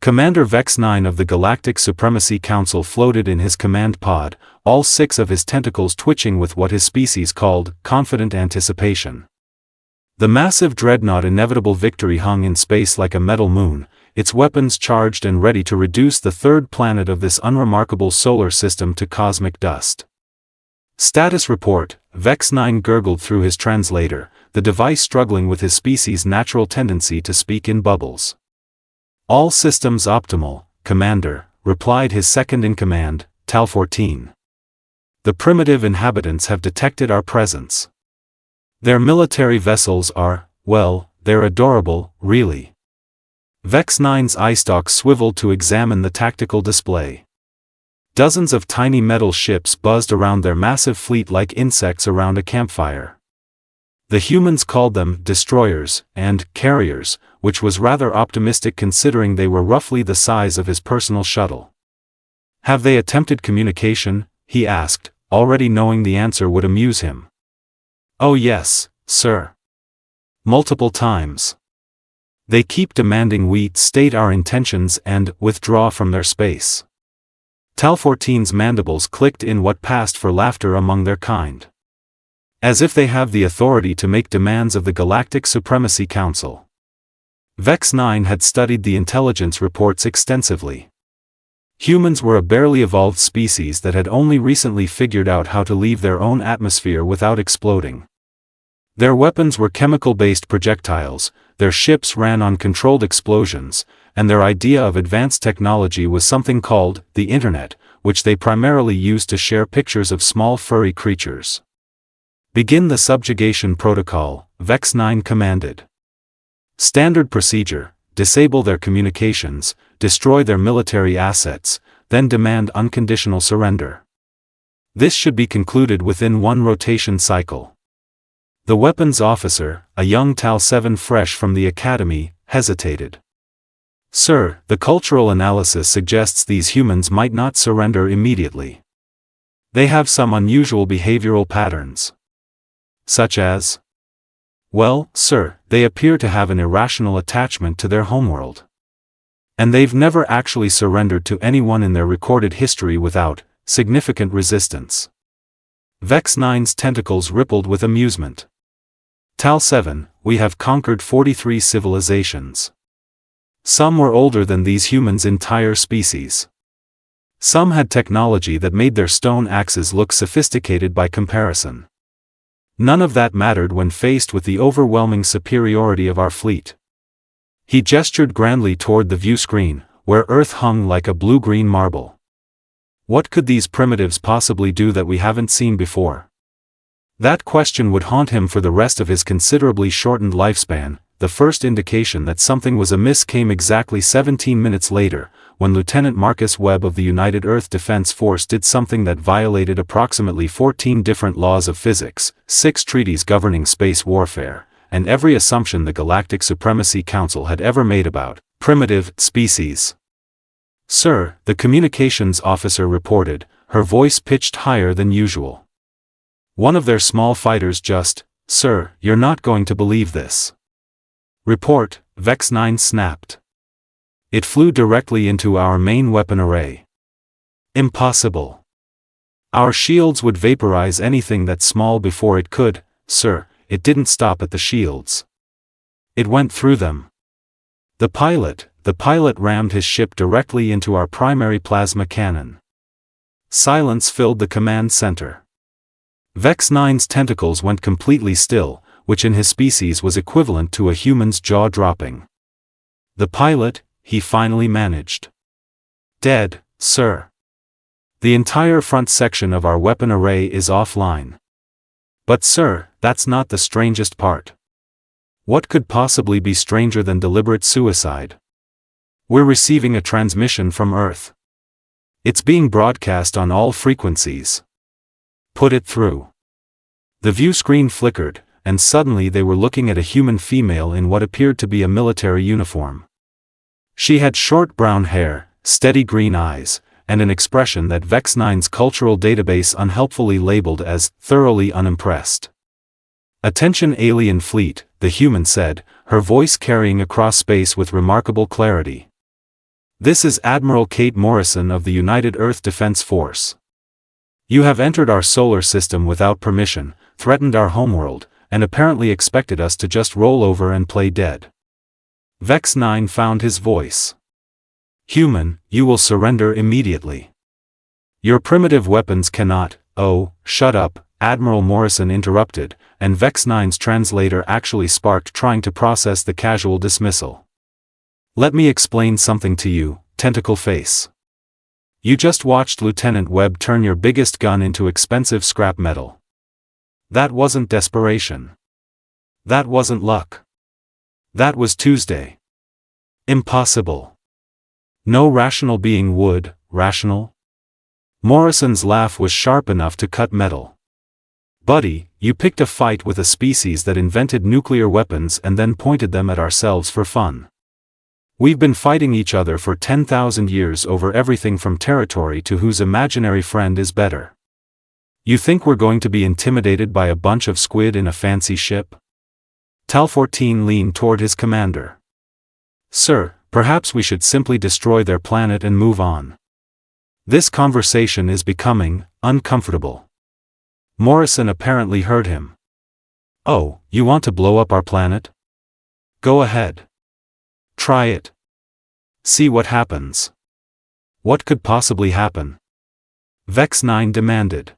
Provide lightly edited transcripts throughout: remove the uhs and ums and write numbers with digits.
Commander Vex-Nine of the Galactic Supremacy Council floated in his command pod, all 6 of his tentacles twitching with what his species called confident anticipation. The massive dreadnought Inevitable Victory hung in space like a metal moon, its weapons charged and ready to reduce the 3rd planet of this unremarkable solar system to cosmic dust. Status report, Vex-Nine gurgled through his translator, the device struggling with his species' natural tendency to speak in bubbles. All systems optimal, Commander, replied his second-in-command, Tal-14. The primitive inhabitants have detected our presence. Their military vessels are, well, they're adorable, really. Vex-Nine's eyestalks swiveled to examine the tactical display. Dozens of tiny metal ships buzzed around their massive fleet like insects around a campfire. The humans called them destroyers and carriers, which was rather optimistic considering they were roughly the size of his personal shuttle. Have they attempted communication? He asked, already knowing the answer would amuse him. Oh yes, sir. Multiple times. They keep demanding we state our intentions and withdraw from their space. Tal-14's mandibles clicked in what passed for laughter among their kind. As if they have the authority to make demands of the Galactic Supremacy Council. Vex-Nine had studied the intelligence reports extensively. Humans were a barely evolved species that had only recently figured out how to leave their own atmosphere without exploding. Their weapons were chemical-based projectiles, their ships ran on controlled explosions, and their idea of advanced technology was something called the Internet, which they primarily used to share pictures of small furry creatures. Begin the subjugation protocol, Vex-Nine commanded. Standard procedure, disable their communications, destroy their military assets, then demand unconditional surrender. This should be concluded within 1 rotation cycle. The weapons officer, a young Tal-7 fresh from the academy, hesitated. Sir, the cultural analysis suggests these humans might not surrender immediately. They have some unusual behavioral patterns. Such as? Well, sir, they appear to have an irrational attachment to their homeworld. And they've never actually surrendered to anyone in their recorded history without significant resistance. Vex-Nine's tentacles rippled with amusement. Tal-7, we have conquered 43 civilizations. Some were older than these humans' entire species. Some had technology that made their stone axes look sophisticated by comparison. None of that mattered when faced with the overwhelming superiority of our fleet. He gestured grandly toward the view screen, where Earth hung like a blue-green marble. What could these primitives possibly do that we haven't seen before? That question would haunt him for the rest of his considerably shortened lifespan. The first indication that something was amiss came exactly 17 minutes later, when Lieutenant Marcus Webb of the United Earth Defense Force did something that violated approximately 14 different laws of physics, 6 treaties governing space warfare, and every assumption the Galactic Supremacy Council had ever made about primitive species. Sir, the communications officer reported, her voice pitched higher than usual. One of their small fighters just, Sir, you're not going to believe this. Report, Vex-Nine snapped. It flew directly into our main weapon array. Impossible. Our shields would vaporize anything that small before it could, sir. It didn't stop at the shields. It went through them. The pilot rammed his ship directly into our primary plasma cannon. Silence filled the command center. Vex-Nine's tentacles went completely still, which in his species was equivalent to a human's jaw dropping. The pilot, he finally managed. Dead, sir. The entire front section of our weapon array is offline. But sir, that's not the strangest part. What could possibly be stranger than deliberate suicide? We're receiving a transmission from Earth. It's being broadcast on all frequencies. Put it through. The view screen flickered, and suddenly they were looking at a human female in what appeared to be a military uniform. She had short brown hair, steady green eyes, and an expression that Vex-Nine's cultural database unhelpfully labeled as thoroughly unimpressed. Attention alien fleet, the human said, her voice carrying across space with remarkable clarity. This is Admiral Kate Morrison of the United Earth Defense Force. You have entered our solar system without permission, threatened our homeworld, and apparently expected us to just roll over and play dead. Vex-Nine found his voice. Human, you will surrender immediately. Your primitive weapons cannot. Oh, shut up, Admiral Morrison interrupted, and Vex-Nine's translator actually sparked trying to process the casual dismissal. Let me explain something to you, Tentacle Face. You just watched Lieutenant Webb turn your biggest gun into expensive scrap metal. That wasn't desperation. That wasn't luck. That was Tuesday. Impossible. No rational being would, rational? Morrison's laugh was sharp enough to cut metal. Buddy, you picked a fight with a species that invented nuclear weapons and then pointed them at ourselves for fun. We've been fighting each other for 10,000 years over everything from territory to whose imaginary friend is better. You think we're going to be intimidated by a bunch of squid in a fancy ship? Tal-14 leaned toward his commander. Sir, perhaps we should simply destroy their planet and move on. This conversation is becoming uncomfortable. Morrison apparently heard him. Oh, you want to blow up our planet? Go ahead. Try it. See what happens. What could possibly happen? Vex-Nine demanded.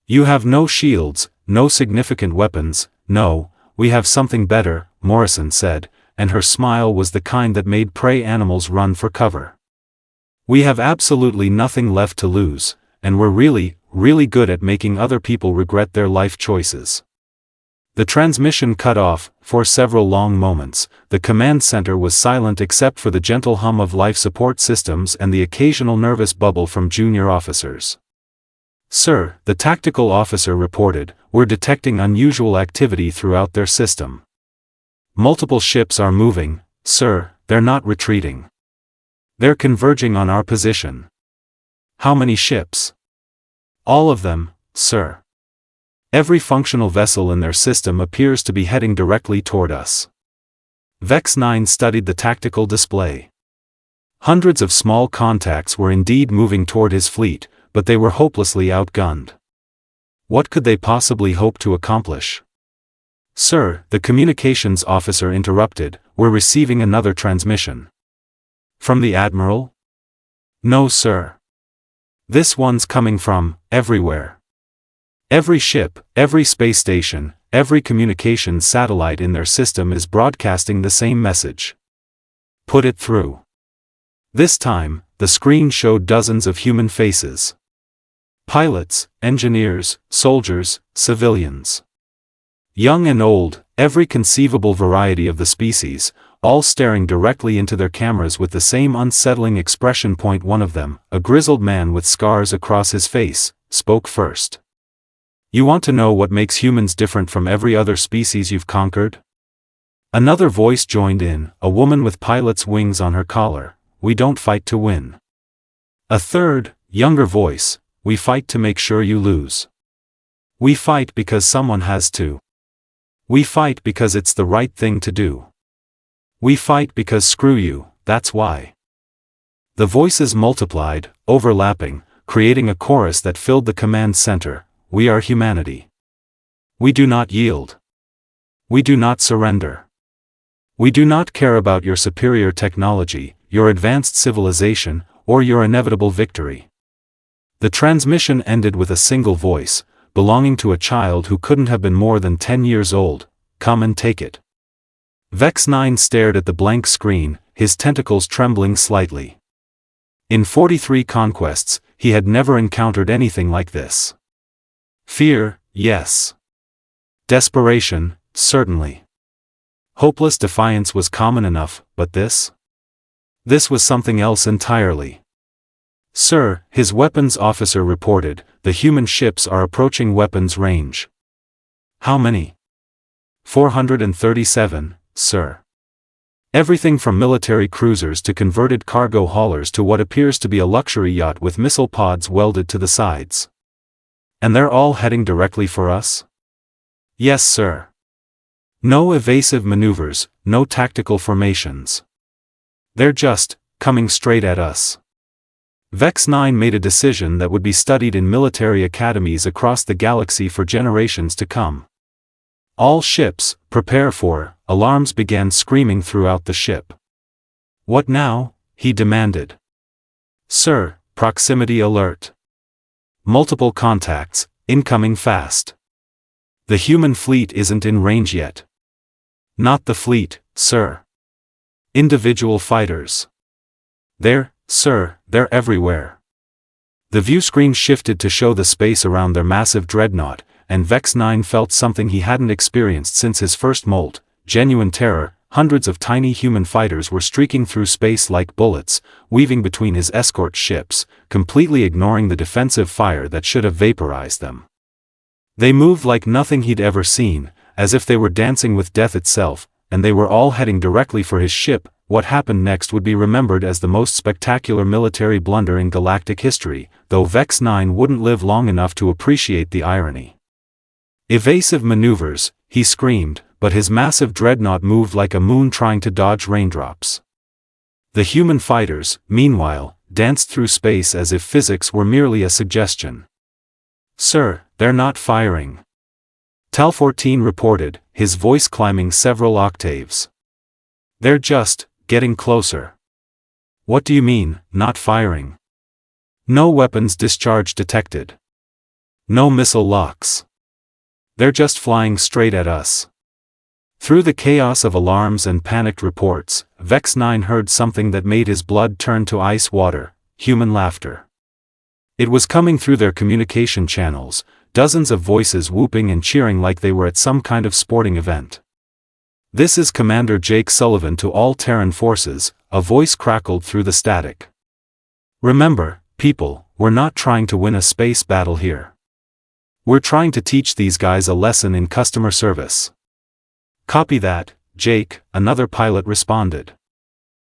You have no shields, no significant weapons. No, we have something better, Morrison said, and her smile was the kind that made prey animals run for cover. We have absolutely nothing left to lose, and we're really, really good at making other people regret their life choices. The transmission cut off. For several long moments, the command center was silent except for the gentle hum of life support systems and the occasional nervous bubble from junior officers. Sir, the tactical officer reported, we're detecting unusual activity throughout their system. Multiple ships are moving, sir, they're not retreating. They're converging on our position. How many ships? All of them, sir. Every functional vessel in their system appears to be heading directly toward us. Vex-Nine studied the tactical display. Hundreds of small contacts were indeed moving toward his fleet, but they were hopelessly outgunned. What could they possibly hope to accomplish? Sir, the communications officer interrupted, we're receiving another transmission. From the Admiral? No, sir. This one's coming from everywhere. Every ship, every space station, every communications satellite in their system is broadcasting the same message. Put it through. This time, the screen showed dozens of human faces. Pilots, engineers, soldiers, civilians. Young and old, every conceivable variety of the species, all staring directly into their cameras with the same unsettling expression. One of them, a grizzled man with scars across his face, spoke first. You want to know what makes humans different from every other species you've conquered? Another voice joined in, a woman with pilot's wings on her collar. We don't fight to win. A third, younger voice, we fight to make sure you lose. We fight because someone has to. We fight because it's the right thing to do. We fight because screw you, that's why. The voices multiplied, overlapping, creating a chorus that filled the command center. We are humanity. We do not yield. We do not surrender. We do not care about your superior technology, your advanced civilization, or your inevitable victory. The transmission ended with a single voice, belonging to a child who couldn't have been more than 10 years old. Come and take it. Vex-Nine stared at the blank screen, his tentacles trembling slightly. In 43 conquests, he had never encountered anything like this. Fear, yes. Desperation, certainly. Hopeless defiance was common enough, but this? This was something else entirely. Sir, his weapons officer reported, the human ships are approaching weapons range. How many? 437, sir. Everything from military cruisers to converted cargo haulers to what appears to be a luxury yacht with missile pods welded to the sides. And they're all heading directly for us? Yes, sir. No evasive maneuvers, no tactical formations. They're just coming straight at us. Vex-Nine made a decision that would be studied in military academies across the galaxy for generations to come. All ships, prepare for, alarms began screaming throughout the ship. What now? He demanded. Sir, proximity alert. Multiple contacts, incoming fast. The human fleet isn't in range yet. Not the fleet, sir. Individual fighters. Sir, they're everywhere. The view screen shifted to show the space around their massive dreadnought, and Vex-Nine felt something he hadn't experienced since his first molt, genuine terror. Hundreds of tiny human fighters were streaking through space like bullets, weaving between his escort ships, completely ignoring the defensive fire that should have vaporized them. They moved like nothing he'd ever seen, as if they were dancing with death itself, and they were all heading directly for his ship. What happened next would be remembered as the most spectacular military blunder in galactic history, though Vex-Nine wouldn't live long enough to appreciate the irony. Evasive maneuvers, he screamed, but his massive dreadnought moved like a moon trying to dodge raindrops. The human fighters, meanwhile, danced through space as if physics were merely a suggestion. Sir, they're not firing. Tal-14 reported, his voice climbing several octaves. They're just getting closer. What do you mean, not firing? No weapons discharge detected. No missile locks. They're just flying straight at us. Through the chaos of alarms and panicked reports, Vex-Nine heard something that made his blood turn to ice water: human laughter. It was coming through their communication channels, dozens of voices whooping and cheering like they were at some kind of sporting event. This is Commander Jake Sullivan to all Terran forces, a voice crackled through the static. Remember, people, we're not trying to win a space battle here. We're trying to teach these guys a lesson in customer service. Copy that, Jake, another pilot responded.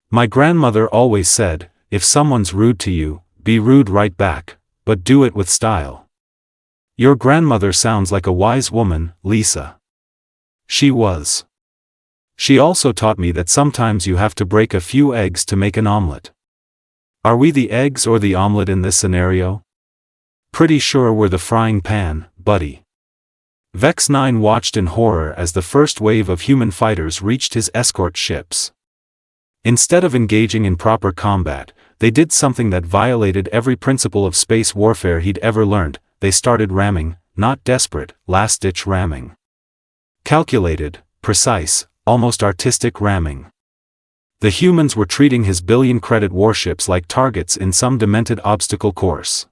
My grandmother always said, if someone's rude to you, be rude right back, but do it with style. Your grandmother sounds like a wise woman, Lisa. She was. She also taught me that sometimes you have to break a few eggs to make an omelet. Are we the eggs or the omelet in this scenario? Pretty sure we're the frying pan, buddy. Vex-Nine watched in horror as the first wave of human fighters reached his escort ships. Instead of engaging in proper combat, they did something that violated every principle of space warfare he'd ever learned. They started ramming, not desperate, last-ditch ramming. Calculated, precise, almost artistic ramming. The humans were treating his billion-credit warships like targets in some demented obstacle course.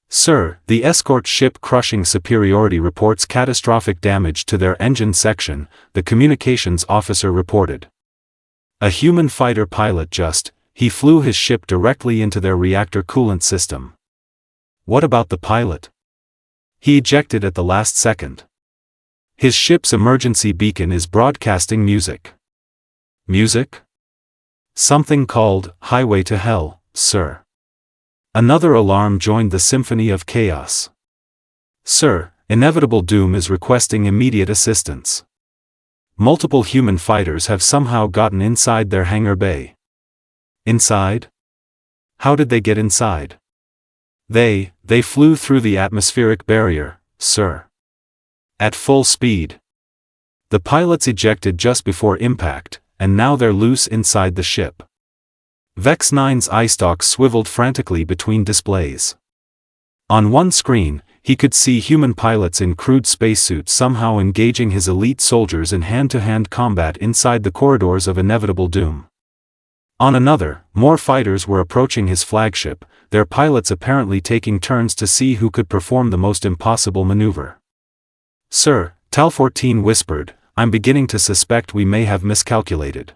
Sir, the escort ship crushing superiority reports catastrophic damage to their engine section, the communications officer reported. A human fighter pilot he flew his ship directly into their reactor coolant system. What about the pilot? He ejected at the last second. His ship's emergency beacon is broadcasting music. Music? Something called Highway to Hell, sir. Another alarm joined the symphony of chaos. Sir, inevitable doom is requesting immediate assistance. Multiple human fighters have somehow gotten inside their hangar bay. Inside? How did they get inside? They flew through the atmospheric barrier, sir. At full speed. The pilots ejected just before impact, and now they're loose inside the ship. Vex-Nine's eye stalks swiveled frantically between displays. On one screen, he could see human pilots in crude spacesuits somehow engaging his elite soldiers in hand-to-hand combat inside the corridors of inevitable doom. On another, more fighters were approaching his flagship, their pilots apparently taking turns to see who could perform the most impossible maneuver. Sir, Tal-14 whispered, I'm beginning to suspect we may have miscalculated.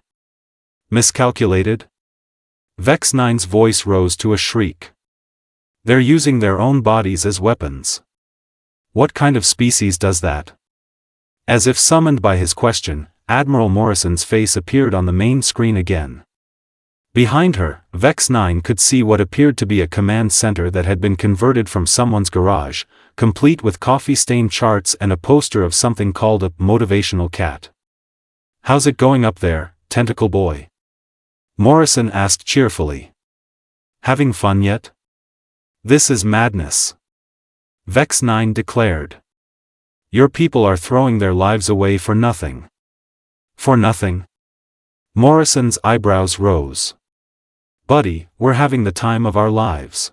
Miscalculated? Vex-Nine's voice rose to a shriek. They're using their own bodies as weapons. What kind of species does that? As if summoned by his question, Admiral Morrison's face appeared on the main screen again. Behind her, Vex-Nine could see what appeared to be a command center that had been converted from someone's garage, complete with coffee-stained charts and a poster of something called a motivational cat. How's it going up there, Tentacle Boy? Morrison asked cheerfully. Having fun yet? This is madness. Vex-Nine declared. Your people are throwing their lives away for nothing. For nothing? Morrison's eyebrows rose. Buddy, we're having the time of our lives.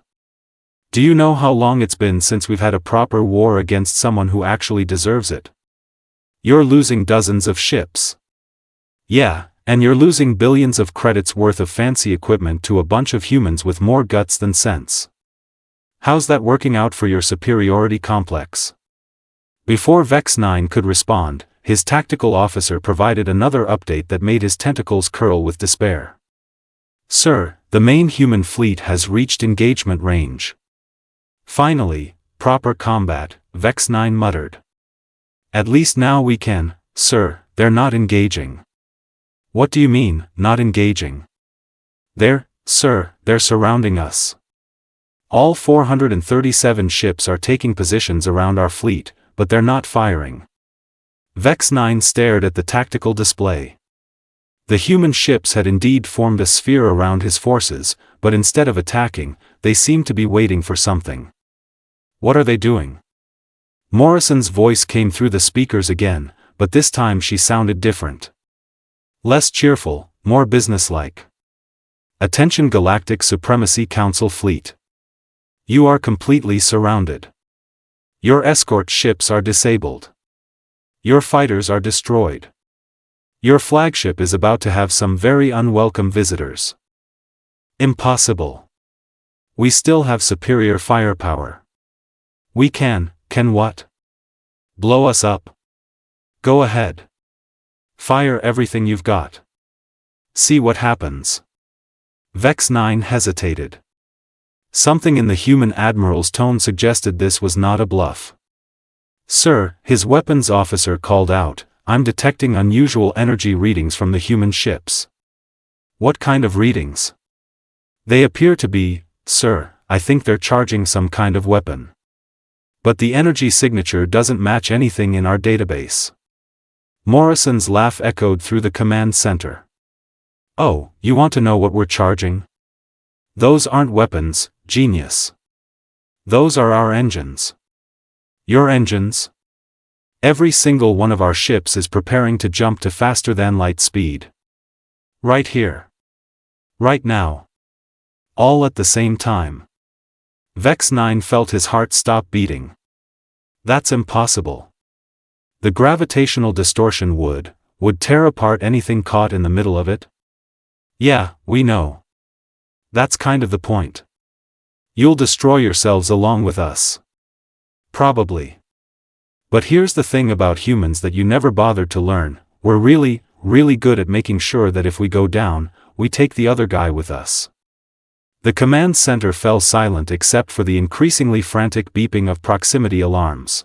Do you know how long it's been since we've had a proper war against someone who actually deserves it? You're losing dozens of ships. Yeah, and you're losing billions of credits worth of fancy equipment to a bunch of humans with more guts than sense. How's that working out for your superiority complex? Before Vex-Nine could respond, his tactical officer provided another update that made his tentacles curl with despair. Sir, the main human fleet has reached engagement range. Finally, proper combat, Vex-Nine muttered. At least now we can, sir, they're not engaging. What do you mean, not engaging? They're surrounding us. All 437 ships are taking positions around our fleet, but they're not firing. Vex-Nine stared at the tactical display. The human ships had indeed formed a sphere around his forces, but instead of attacking, they seemed to be waiting for something. What are they doing? Morrison's voice came through the speakers again, but this time she sounded different. Less cheerful, more businesslike. Attention Galactic Supremacy Council fleet. You are completely surrounded. Your escort ships are disabled. Your fighters are destroyed. Your flagship is about to have some very unwelcome visitors. Impossible. We still have superior firepower. We can what? Blow us up. Go ahead. Fire everything you've got. See what happens. Vex-Nine hesitated. Something in the human admiral's tone suggested this was not a bluff. Sir, his weapons officer called out, I'm detecting unusual energy readings from the human ships. What kind of readings? They appear to be, sir, I think they're charging some kind of weapon. But the energy signature doesn't match anything in our database. Morrison's laugh echoed through the command center. Oh, you want to know what we're charging? Those aren't weapons, genius. Those are our engines. Your engines? Every single one of our ships is preparing to jump to faster than light speed. Right here. Right now. All at the same time. Vex-Nine felt his heart stop beating. That's impossible. The gravitational distortion would tear apart anything caught in the middle of it. Yeah, we know. That's kind of the point. You'll destroy yourselves along with us. Probably. But here's the thing about humans that you never bothered to learn, we're really, really good at making sure that if we go down, we take the other guy with us. The command center fell silent except for the increasingly frantic beeping of proximity alarms.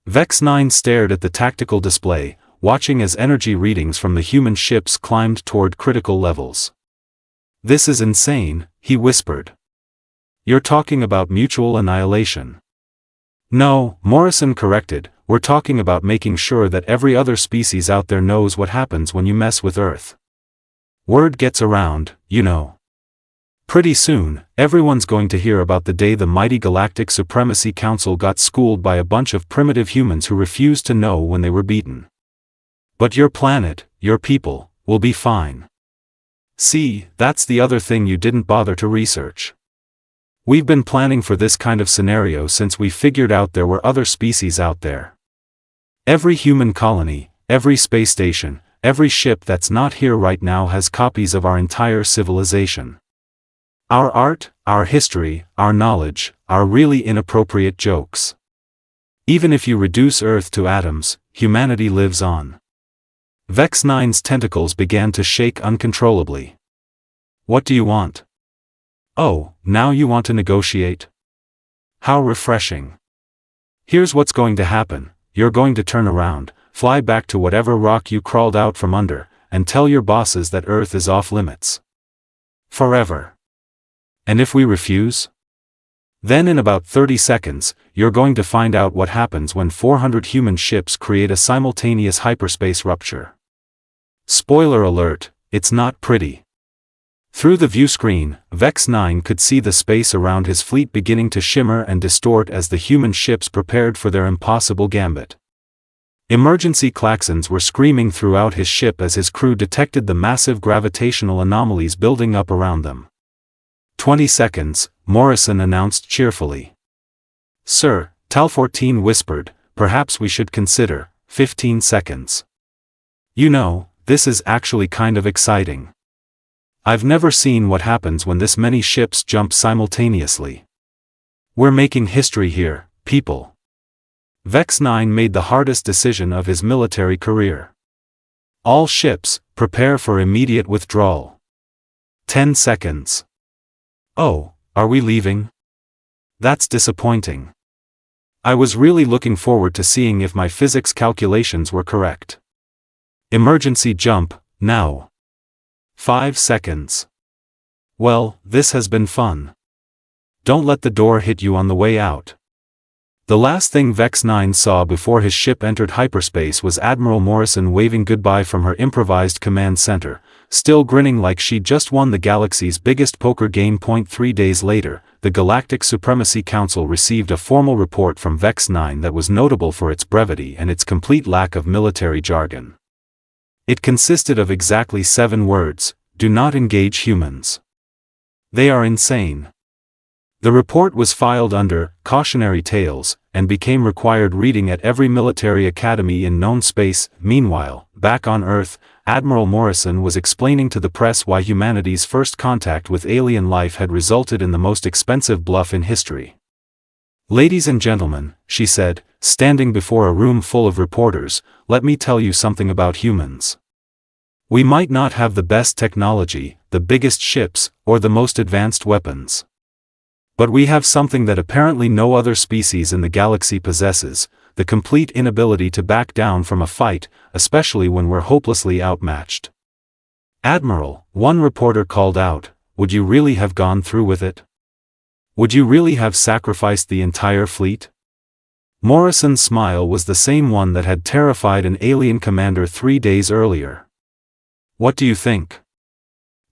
Vex-Nine stared at the tactical display, watching as energy readings from the human ships climbed toward critical levels. This is insane, he whispered. You're talking about mutual annihilation. No, Morrison corrected, we're talking about making sure that every other species out there knows what happens when you mess with Earth. Word gets around, you know. Pretty soon, everyone's going to hear about the day the mighty Galactic Supremacy Council got schooled by a bunch of primitive humans who refused to know when they were beaten. But your planet, your people, will be fine. See, that's the other thing you didn't bother to research. We've been planning for this kind of scenario since we figured out there were other species out there. Every human colony, every space station, every ship that's not here right now has copies of our entire civilization. Our art, our history, our knowledge, our really inappropriate jokes. Even if you reduce Earth to atoms, humanity lives on. Vex-Nine's tentacles began to shake uncontrollably. What do you want? Oh, now you want to negotiate? How refreshing. Here's what's going to happen, you're going to turn around, fly back to whatever rock you crawled out from under, and tell your bosses that Earth is off limits. Forever. And if we refuse? Then in about 30 seconds, you're going to find out what happens when 400 human ships create a simultaneous hyperspace rupture. Spoiler alert, it's not pretty. Through the view screen, Vex-Nine could see the space around his fleet beginning to shimmer and distort as the human ships prepared for their impossible gambit. Emergency klaxons were screaming throughout his ship as his crew detected the massive gravitational anomalies building up around them. 20 seconds, Morrison announced cheerfully. Sir, Tal-14 whispered, perhaps we should consider 15 seconds. You know, this is actually kind of exciting. I've never seen what happens when this many ships jump simultaneously. We're making history here, people. Vex-Nine made the hardest decision of his military career. All ships, prepare for immediate withdrawal. 10 seconds. Oh, are we leaving? That's disappointing. I was really looking forward to seeing if my physics calculations were correct. Emergency jump, now. 5 seconds. Well, this has been fun. Don't let the door hit you on the way out. The last thing Vex-Nine saw before his ship entered hyperspace was Admiral Morrison waving goodbye from her improvised command center, still grinning like she'd just won the galaxy's biggest poker game. 3 days later, the Galactic Supremacy Council received a formal report from Vex-Nine that was notable for its brevity and its complete lack of military jargon. It consisted of exactly 7 words: do not engage humans. They are insane. The report was filed under cautionary tales and became required reading at every military academy in known space. Meanwhile, back on Earth, Admiral Morrison was explaining to the press why humanity's first contact with alien life had resulted in the most expensive bluff in history. Ladies and gentlemen, she said, standing before a room full of reporters, let me tell you something about humans. We might not have the best technology, the biggest ships, or the most advanced weapons. But we have something that apparently no other species in the galaxy possesses, the complete inability to back down from a fight, especially when we're hopelessly outmatched. Admiral, one reporter called out, would you really have gone through with it? Would you really have sacrificed the entire fleet? Morrison's smile was the same one that had terrified an alien commander 3 days earlier. What do you think?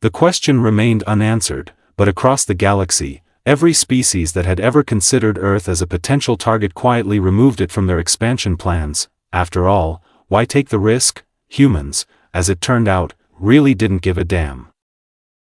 The question remained unanswered, but across the galaxy, every species that had ever considered Earth as a potential target quietly removed it from their expansion plans. After all, why take the risk? Humans, as it turned out, really didn't give a damn.